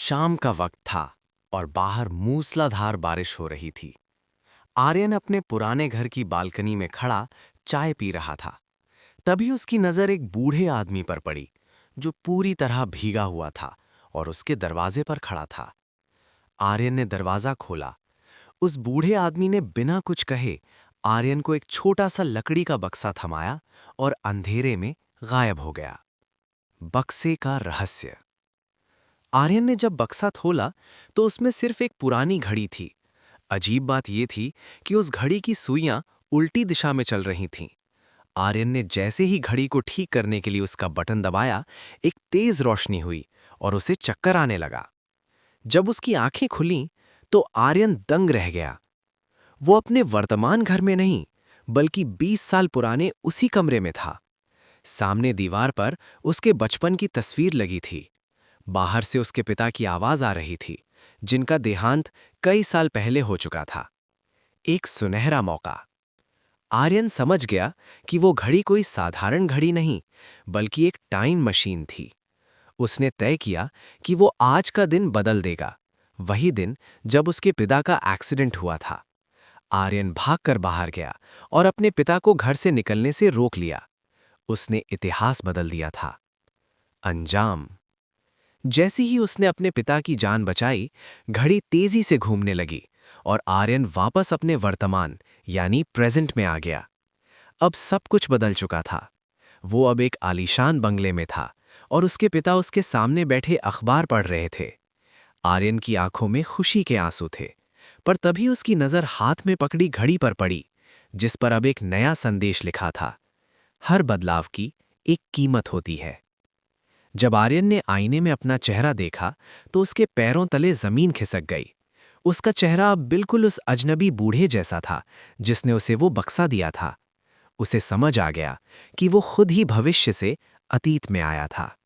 शाम का वक्त था और बाहर मूसलाधार बारिश हो रही थी। आर्यन अपने पुराने घर की बालकनी में खड़ा चाय पी रहा था। तभी उसकी नजर एक बूढ़े आदमी पर पड़ी जो पूरी तरह भीगा हुआ था और उसके दरवाजे पर खड़ा था। आर्यन ने दरवाजा खोला। उस बूढ़े आदमी ने बिना कुछ कहे आर्यन को एक छोटा सा लकड़ी का बक्सा थमाया और अंधेरे में गायब हो गया। बक्से का रहस्य। आर्यन ने जब बक्सा खोला तो उसमें सिर्फ एक पुरानी घड़ी थी। अजीब बात यह थी कि उस घड़ी की सुइयां उल्टी दिशा में चल रही थीं। आर्यन ने जैसे ही घड़ी को ठीक करने के लिए उसका बटन दबाया, एक तेज रोशनी हुई और उसे चक्कर आने लगा। जब उसकी आंखें खुलीं, तो आर्यन दंग रह गया। वो अपने वर्तमान घर में नहीं, बल्कि 20 साल पुराने उसी कमरे में था। सामने दीवार पर उसके बचपन की तस्वीर लगी थी। बाहर से उसके पिता की आवाज आ रही थी, जिनका देहांत कई साल पहले हो चुका था। एक सुनहरा मौका। आर्यन समझ गया कि वो घड़ी कोई साधारण घड़ी नहीं, बल्कि एक टाइम मशीन थी। उसने तय किया कि वो आज का दिन बदल देगा, वही दिन जब उसके पिता का एक्सीडेंट हुआ था। आर्यन भागकर बाहर गया और अपने पिता को घर से निकलने से रोक लिया। उसने इतिहास बदल दिया था। अंजाम। जैसे ही उसने अपने पिता की जान बचाई, घड़ी तेजी से घूमने लगी और आर्यन वापस अपने वर्तमान यानी प्रेजेंट में आ गया। अब सब कुछ बदल चुका था। वो अब एक आलीशान बंगले में था और उसके पिता उसके सामने बैठे अखबार पढ़ रहे थे। आर्यन की आंखों में खुशी के आंसू थे, पर तभी उसकी नजर हाथ में पकड़ी घड़ी पर पड़ी, जिस पर अब एक नया संदेश लिखा था। हर बदलाव की एक कीमत होती है। जब आर्यन ने आईने में अपना चेहरा देखा, तो उसके पैरों तले जमीन खिसक गई। उसका चेहरा अब बिल्कुल उस अजनबी बूढ़े जैसा था जिसने उसे वो बक्सा दिया था। उसे समझ आ गया कि वो खुद ही भविष्य से अतीत में आया था।